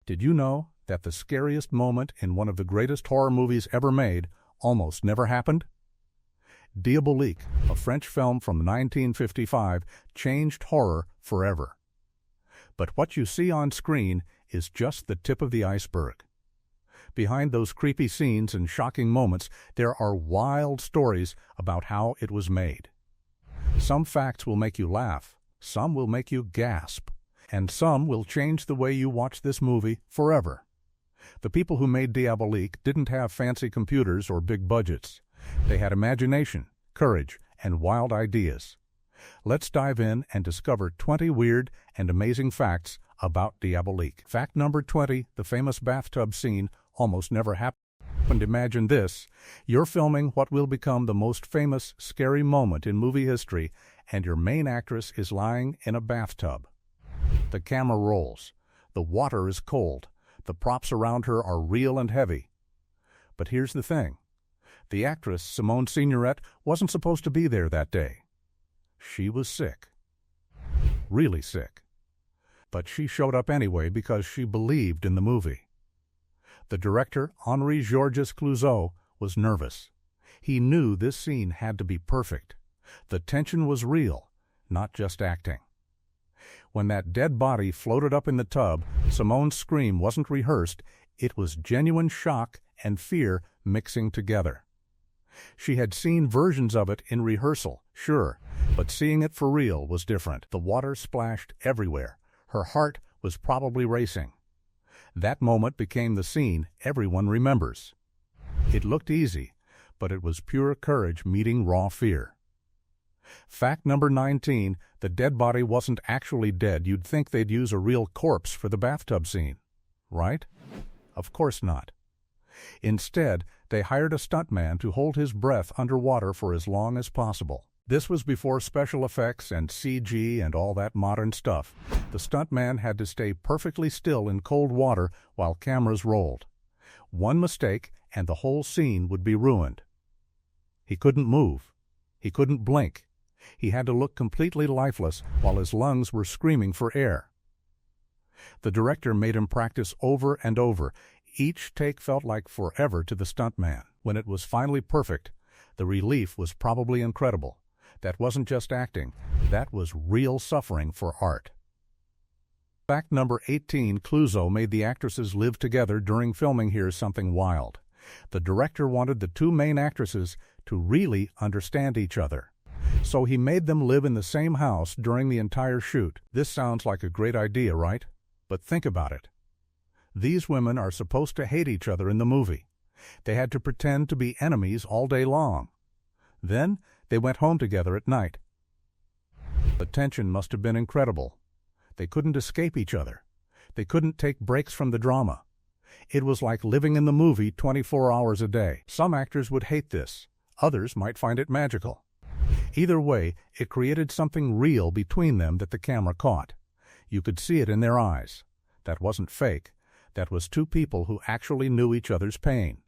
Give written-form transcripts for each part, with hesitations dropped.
Did you know that the scariest moment in one of the greatest horror movies ever made almost never happened? Diabolique, a French film from 1955, changed horror forever. But what you see on screen is just the tip of the iceberg. Behind those creepy scenes and shocking moments, there are wild stories about how it was made. Some facts will make you laugh, some will make you gasp, and some will change the way you watch this movie forever. The people who made Diabolique didn't have fancy computers or big budgets. They had imagination, courage, and wild ideas. Let's dive in and discover 20 weird and amazing facts about Diabolique. Fact number 20, the famous bathtub scene almost never happened. Imagine this. You're filming what will become the most famous, scary moment in movie history, and your main actress is lying in a bathtub. The camera rolls. The water is cold. The props around her are real and heavy. But here's the thing. The actress, Simone Signoret, wasn't supposed to be there that day. She was sick. Really sick. But she showed up anyway because she believed in the movie. The director, Henri-Georges, was nervous. He knew this scene had to be perfect. The tension was real, not just acting. When that dead body floated up in the tub, Simone's scream wasn't rehearsed. It was genuine shock and fear mixing together. She had seen versions of it in rehearsal, sure, but seeing it for real was different. The water splashed everywhere. Her heart was probably racing. That moment became the scene everyone remembers. It looked easy, but it was pure courage meeting raw fear. Fact number 19, the dead body wasn't actually dead. You'd think they'd use a real corpse for the bathtub scene, right? Of course not. Instead, they hired a stuntman to hold his breath underwater for as long as possible. This was before special effects and CG and all that modern stuff. The stuntman had to stay perfectly still in cold water while cameras rolled. One mistake and the whole scene would be ruined. He couldn't move. He couldn't blink. He had to look completely lifeless while his lungs were screaming for air. The director made him practice over and over. Each take felt like forever to the stuntman. When it was finally perfect, the relief was probably incredible. That wasn't just acting. That was real suffering for art. Fact number 18, Clouzot made the actresses live together during filming. Here's something wild. The director wanted the two main actresses to really understand each other. So he made them live in the same house during the entire shoot. This sounds like a great idea, right? But think about it. These women are supposed to hate each other in the movie. They had to pretend to be enemies all day long. Then they went home together at night. The tension must have been incredible. They couldn't escape each other. They couldn't take breaks from the drama. It was like living in the movie 24 hours a day. Some actors would hate this. Others might find it magical. Either way, it created something real between them that the camera caught. You could see it in their eyes. That wasn't fake. That was two people who actually knew each other's pain.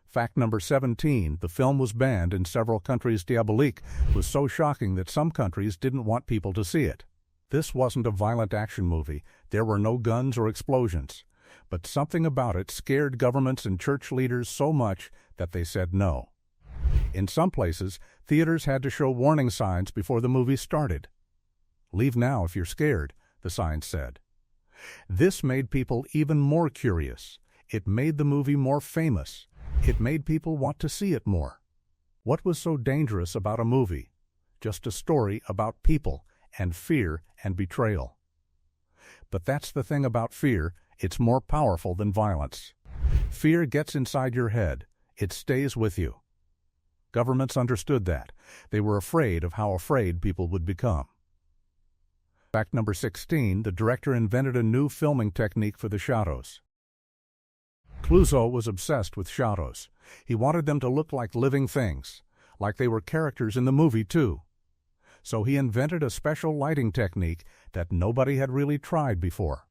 Fact number 17, the film was banned in several countries. Diabolique was so shocking that some countries didn't want people to see it. This wasn't a violent action movie. There were no guns or explosions. But something about it scared governments and church leaders so much that they said no. In some places, theaters had to show warning signs before the movie started. "Leave now if you're scared," the signs said. This made people even more curious. It made the movie more famous. It made people want to see it more. What was so dangerous about a movie? Just a story about people and fear and betrayal. But that's the thing about fear. It's more powerful than violence. Fear gets inside your head. It stays with you. Governments understood that. They were afraid of how afraid people would become. Fact number 16, the director invented a new filming technique for the shadows. Clouzot was obsessed with shadows. He wanted them to look like living things, like they were characters in the movie too. So he invented a special lighting technique that nobody had really tried before.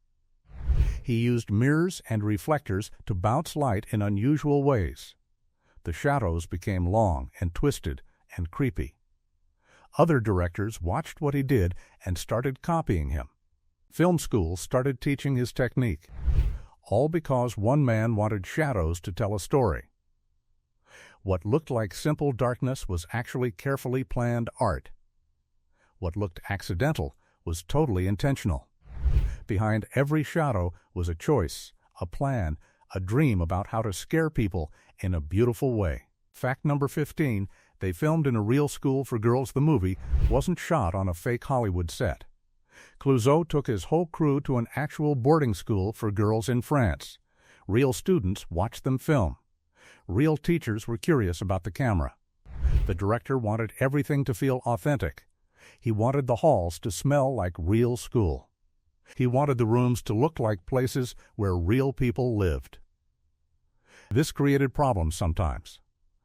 He used mirrors and reflectors to bounce light in unusual ways. The shadows became long and twisted and creepy. Other directors watched what he did and started copying him. Film schools started teaching his technique, all because one man wanted shadows to tell a story. What looked like simple darkness was actually carefully planned art. What looked accidental was totally intentional. Behind every shadow was a choice, a plan, a dream about how to scare people in a beautiful way. Fact number 15, they filmed in a real school for girls. The movie wasn't shot on a fake Hollywood set. Clouzot took his whole crew to an actual boarding school for girls in France. Real students watched them film. Real teachers were curious about the camera. The director wanted everything to feel authentic. He wanted the halls to smell like real school. He wanted the rooms to look like places where real people lived. This created problems sometimes.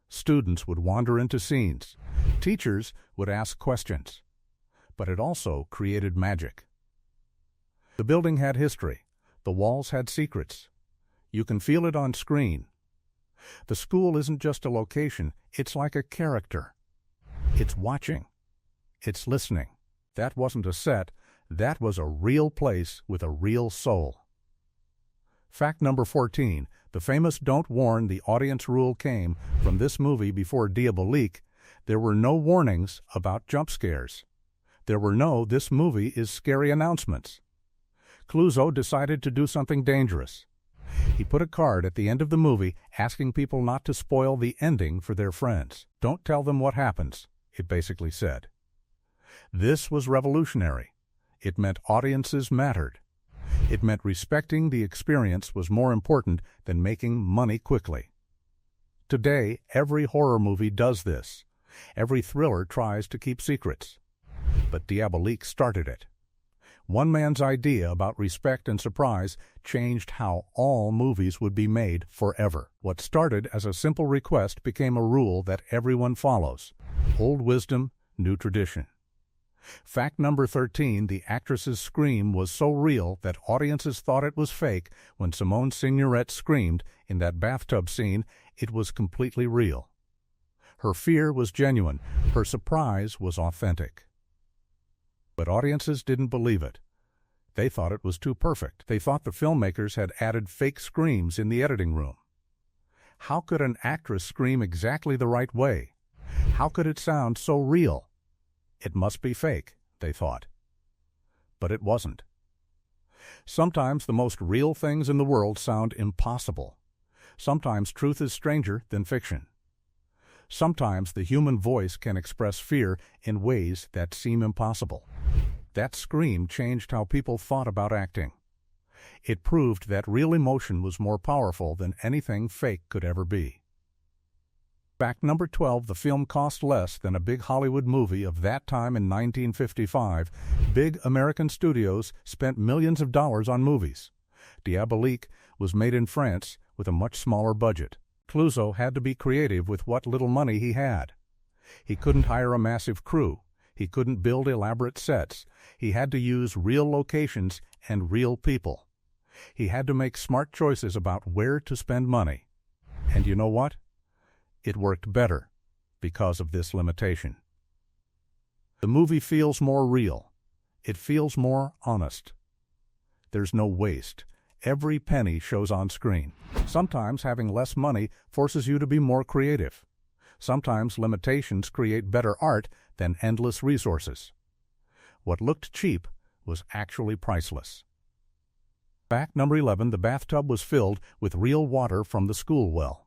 Students would wander into scenes. Teachers would ask questions. But it also created magic. The building had history. The walls had secrets. You can feel it on screen. The school isn't just a location, it's like a character. It's watching. It's listening. That wasn't a set, that was a real place with a real soul. Fact number 14, the famous "don't warn the audience" rule came from this movie. Before Diabolique, there were no warnings about jump scares. There were no "this movie is scary" announcements. Clouzot decided to do something dangerous. He put a card at the end of the movie asking people not to spoil the ending for their friends. Don't tell them what happens, it basically said. This was revolutionary. It meant audiences mattered. It meant respecting the experience was more important than making money quickly. Today, every horror movie does this. Every thriller tries to keep secrets. But Diabolique started it. One man's idea about respect and surprise changed how all movies would be made forever. What started as a simple request became a rule that everyone follows. Old wisdom, new tradition. Fact number 13, the actress's scream was so real that audiences thought it was fake. When Simone Signoret screamed in that bathtub scene, it was completely real. Her fear was genuine. Her surprise was authentic. But audiences didn't believe it. They thought it was too perfect. They thought the filmmakers had added fake screams in the editing room. How could an actress scream exactly the right way? How could it sound so real? It must be fake, they thought. But it wasn't. Sometimes the most real things in the world sound impossible. Sometimes truth is stranger than fiction. Sometimes the human voice can express fear in ways that seem impossible. That scream changed how people thought about acting. It proved that real emotion was more powerful than anything fake could ever be. Fact number 12, the film cost less than a big Hollywood movie of that time. In 1955, big American studios spent millions of dollars on movies. Diabolique was made in France with a much smaller budget. Clouzot had to be creative with what little money he had. He couldn't hire a massive crew. He couldn't build elaborate sets. He had to use real locations and real people. He had to make smart choices about where to spend money. And you know what? It worked better because of this limitation. The movie feels more real. It feels more honest. There's no waste. Every penny shows on screen. Sometimes having less money forces you to be more creative. Sometimes limitations create better art than endless resources. What looked cheap was actually priceless. Fact number 11, the bathtub was filled with real water from the school well.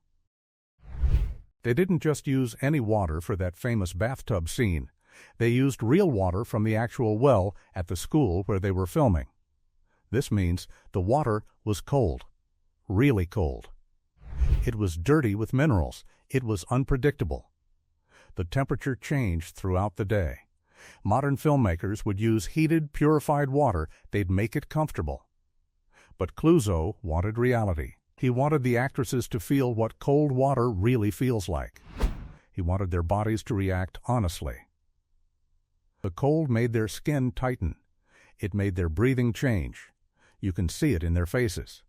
They didn't just use any water for that famous bathtub scene. They used real water from the actual well at the school where they were filming. This means the water was cold, really cold. It was dirty with minerals. It was unpredictable. The temperature changed throughout the day. Modern filmmakers would use heated, purified water. They'd make it comfortable. But Clouzot wanted reality. He wanted the actresses to feel what cold water really feels like. He wanted their bodies to react honestly. The cold made their skin tighten. It made their breathing change. You can see it in their faces.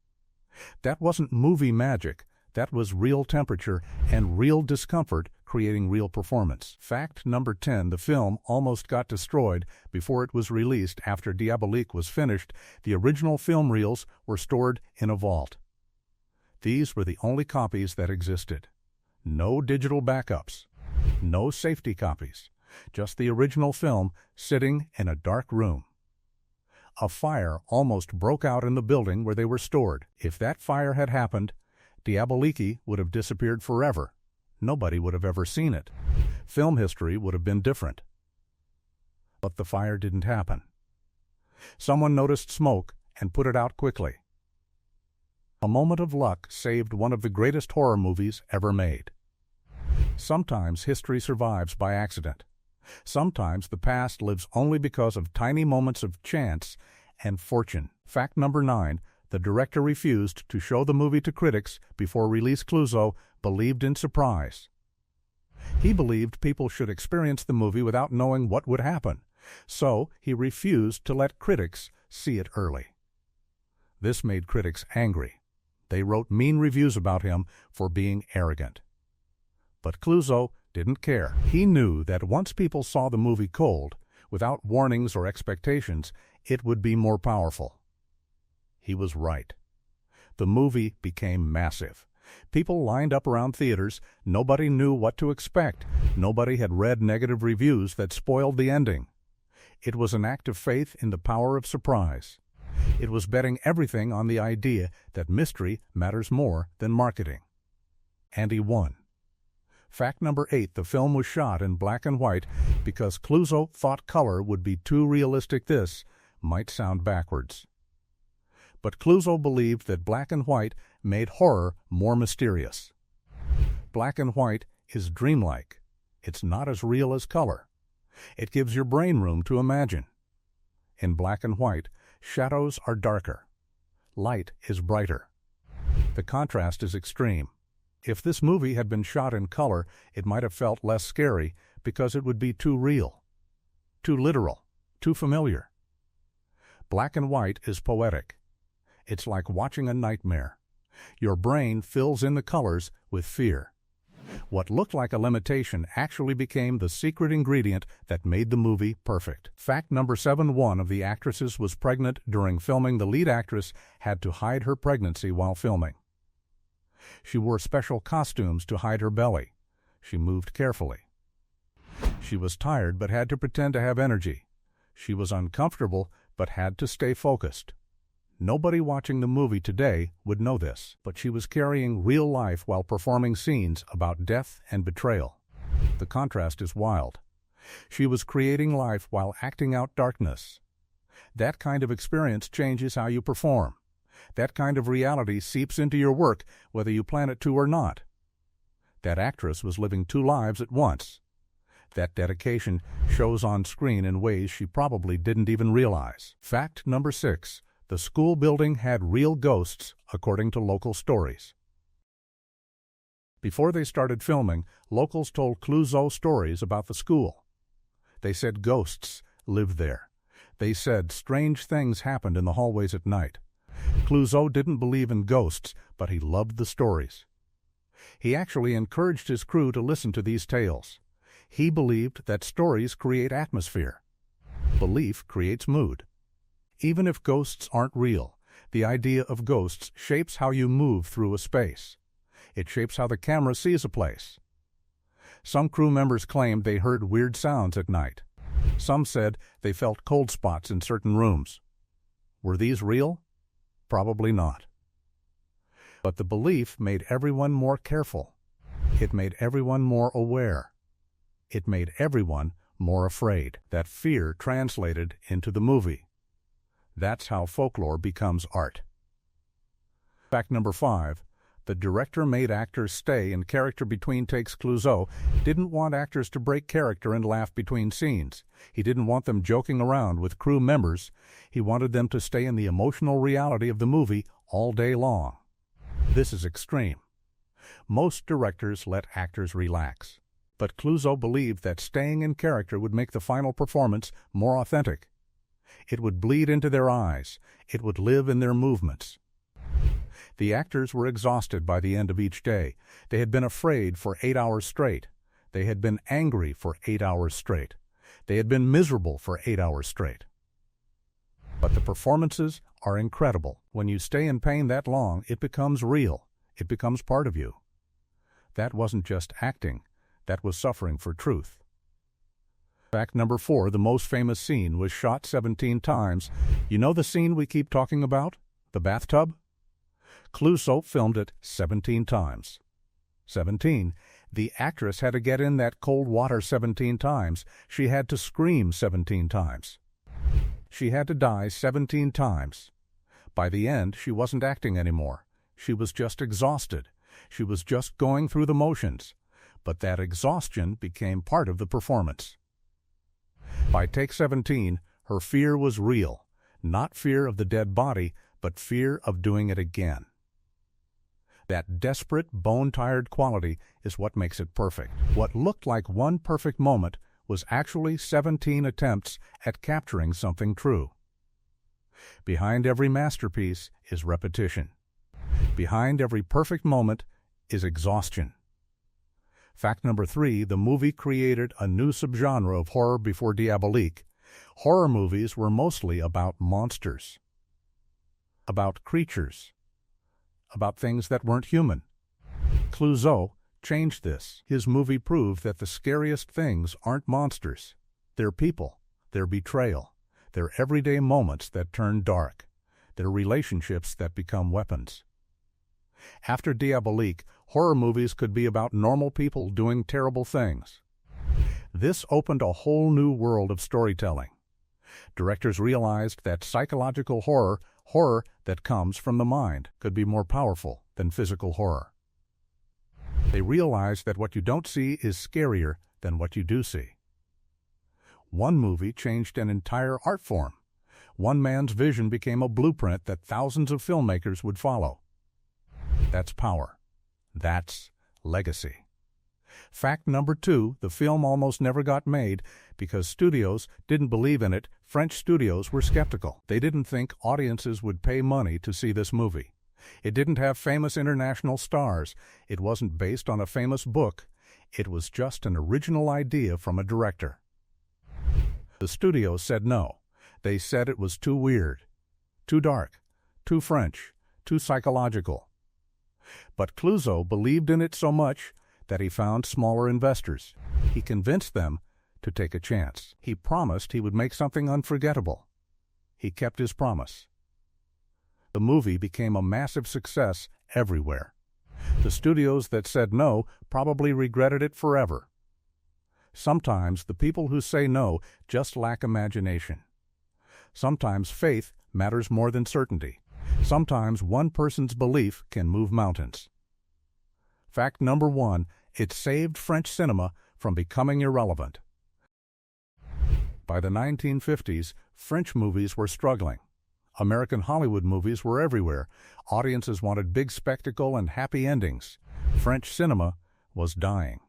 That wasn't movie magic. That was real temperature and real discomfort creating real performance. Fact number 10. The film almost got destroyed before it was released. After Diabolique was finished, the original film reels were stored in a vault. These were the only copies that existed. No digital backups. No safety copies. Just the original film sitting in a dark room. A fire almost broke out in the building where they were stored. If that fire had happened, Diabolique would have disappeared forever. Nobody would have ever seen it. Film history would have been different. But the fire didn't happen. Someone noticed smoke and put it out quickly. A moment of luck saved one of the greatest horror movies ever made. Sometimes history survives by accident. Sometimes the past lives only because of tiny moments of chance and fortune. Fact number 9. The director refused to show the movie to critics before release. Clouzot believed in surprise. He believed people should experience the movie without knowing what would happen, so he refused to let critics see it early. This made critics angry. They wrote mean reviews about him for being arrogant. But Clouzot didn't care. He knew that once people saw the movie cold, without warnings or expectations, it would be more powerful. He was right. The movie became massive. People lined up around theaters. Nobody knew what to expect. Nobody had read negative reviews that spoiled the ending. It was an act of faith in the power of surprise. It was betting everything on the idea that mystery matters more than marketing. And he won. Fact number 8. The film was shot in black and white because Clouzot thought color would be too realistic. This might sound backwards. But Clouzot believed that black and white made horror more mysterious. Black and white is dreamlike. It's not as real as color. It gives your brain room to imagine. In black and white, shadows are darker. Light is brighter. The contrast is extreme. If this movie had been shot in color, it might have felt less scary because it would be too real, too literal, too familiar. Black and white is poetic. It's like watching a nightmare. Your brain fills in the colors with fear. What looked like a limitation actually became the secret ingredient that made the movie perfect. Fact number 7. One of the actresses was pregnant during filming. The lead actress had to hide her pregnancy while filming. She wore special costumes to hide her belly. She moved carefully. She was tired but had to pretend to have energy. She was uncomfortable but had to stay focused. Nobody watching the movie today would know this, but she was carrying real life while performing scenes about death and betrayal. The contrast is wild. She was creating life while acting out darkness. That kind of experience changes how you perform. That kind of reality seeps into your work, whether you plan it to or not. That actress was living two lives at once. That dedication shows on screen in ways she probably didn't even realize. Fact number 6. The school building had real ghosts, according to local stories. Before they started filming, locals told Clouzot stories about the school. They said ghosts lived there. They said strange things happened in the hallways at night. Clouzot didn't believe in ghosts, but he loved the stories. He actually encouraged his crew to listen to these tales. He believed that stories create atmosphere. Belief creates mood. Even if ghosts aren't real, the idea of ghosts shapes how you move through a space. It shapes how the camera sees a place. Some crew members claimed they heard weird sounds at night. Some said they felt cold spots in certain rooms. Were these real? Probably not. But the belief made everyone more careful. It made everyone more aware. It made everyone more afraid. That fear translated into the movie. That's how folklore becomes art. Fact number 5. The director made actors stay in character between takes. Clouzot didn't want actors to break character and laugh between scenes. He didn't want them joking around with crew members. He wanted them to stay in the emotional reality of the movie all day long. This is extreme. Most directors let actors relax. But Clouzot believed that staying in character would make the final performance more authentic. It would bleed into their eyes. It would live in their movements. The actors were exhausted by the end of each day. They had been afraid for 8 hours straight. They had been angry for 8 hours straight. They had been miserable for 8 hours straight. But the performances are incredible. When you stay in pain that long, it becomes real. It becomes part of you. That wasn't just acting. That was suffering for truth. Fact number 4, the most famous scene was shot 17 times. You know the scene we keep talking about? The bathtub? Clouseau filmed it 17 times. 17. The actress had to get in that cold water 17 times. She had to scream 17 times. She had to die 17 times. By the end, she wasn't acting anymore. She was just exhausted. She was just going through the motions. But that exhaustion became part of the performance. By take 17, her fear was real. Not fear of the dead body, but fear of doing it again. That desperate, bone-tired quality is what makes it perfect. What looked like one perfect moment was actually 17 attempts at capturing something true. Behind every masterpiece is repetition. Behind every perfect moment is exhaustion. Fact number 3, the movie created a new subgenre of horror before Diabolique. Horror movies were mostly about monsters, about creatures, about things that weren't human. Clouseau changed this. His movie proved that the scariest things aren't monsters. They're people, their betrayal, their everyday moments that turn dark, their relationships that become weapons. After Diabolique, horror movies could be about normal people doing terrible things. This opened a whole new world of storytelling. Directors realized that psychological horror, horror that comes from the mind, could be more powerful than physical horror. They realized that what you don't see is scarier than what you do see. One movie changed an entire art form. One man's vision became a blueprint that thousands of filmmakers would follow. That's power. That's legacy. Fact number 2, the film almost never got made because studios didn't believe in it. French studios were skeptical. They didn't think audiences would pay money to see this movie. It didn't have famous international stars. It wasn't based on a famous book. It was just an original idea from a director. The studios said no. They said it was too weird, too dark, too French, too psychological. But Clouseau believed in it so much that he found smaller investors. He convinced them to take a chance. He promised he would make something unforgettable. He kept his promise. The movie became a massive success everywhere. The studios that said no probably regretted it forever. Sometimes the people who say no just lack imagination. Sometimes faith matters more than certainty. Sometimes one person's belief can move mountains. Fact number 1, it saved French cinema from becoming irrelevant. By the 1950s, French movies were struggling. American Hollywood movies were everywhere. Audiences wanted big spectacle and happy endings. French cinema was dying.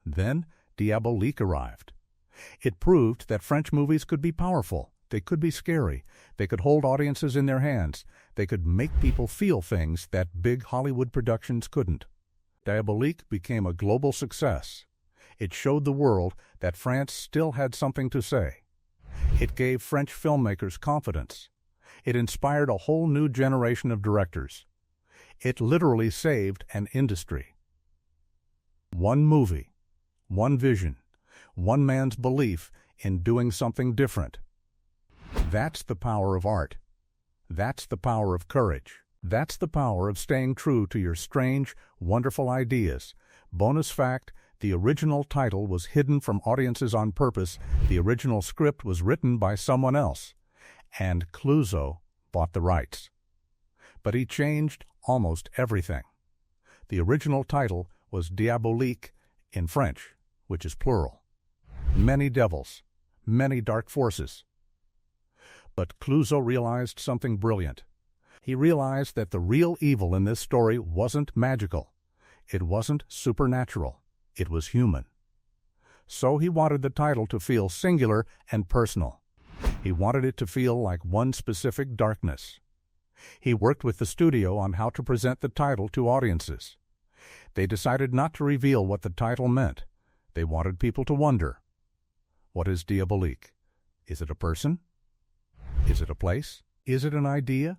Then Diabolique arrived. It proved that French movies could be powerful. They could be scary. They could hold audiences in their hands. They could make people feel things that big Hollywood productions couldn't. Diabolique became a global success. It showed the world that France still had something to say. It gave French filmmakers confidence. It inspired a whole new generation of directors. It literally saved an industry. One movie, one vision, one man's belief in doing something different. That's the power of art. That's the power of courage. That's the power of staying true to your strange, wonderful ideas. Bonus fact, the original title was hidden from audiences on purpose. The original script was written by someone else, and Clouseau bought the rights. But he changed almost everything. The original title was Diabolique in French, which is plural. Many devils, many dark forces. But Clouseau realized something brilliant. He realized that the real evil in this story wasn't magical. It wasn't supernatural. It was human. So he wanted the title to feel singular and personal. He wanted it to feel like one specific darkness. He worked with the studio on how to present the title to audiences. They decided not to reveal what the title meant. They wanted people to wonder. What is Diabolique? Is it a person? Is it a place? Is it an idea?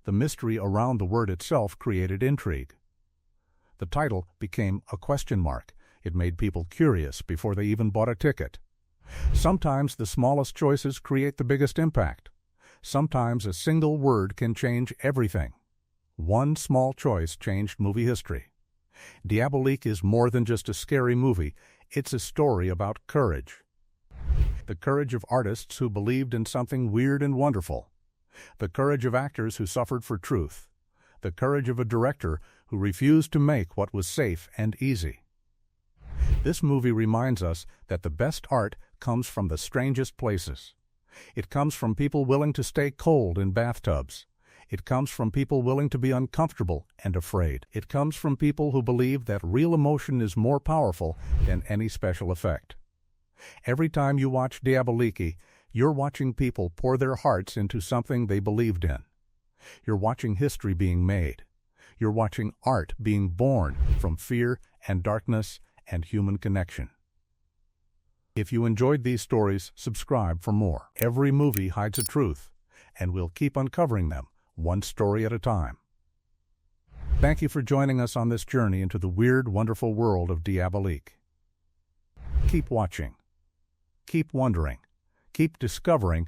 The mystery around the word itself created intrigue. The title became a question mark. It made people curious before they even bought a ticket. Sometimes the smallest choices create the biggest impact. Sometimes a single word can change everything. One small choice changed movie history. Diabolique is more than just a scary movie. It's a story about courage. The courage of artists who believed in something weird and wonderful. The courage of actors who suffered for truth. The courage of a director who refused to make what was safe and easy. This movie reminds us that the best art comes from the strangest places. It comes from people willing to stay cold in bathtubs. It comes from people willing to be uncomfortable and afraid. It comes from people who believe that real emotion is more powerful than any special effect. Every time you watch Diabolique, you're watching people pour their hearts into something they believed in. You're watching history being made. You're watching art being born from fear and darkness and human connection. If you enjoyed these stories, subscribe for more. Every movie hides a truth, and we'll keep uncovering them, one story at a time. Thank you for joining us on this journey into the weird, wonderful world of Diabolique. Keep watching. Keep wondering. Keep discovering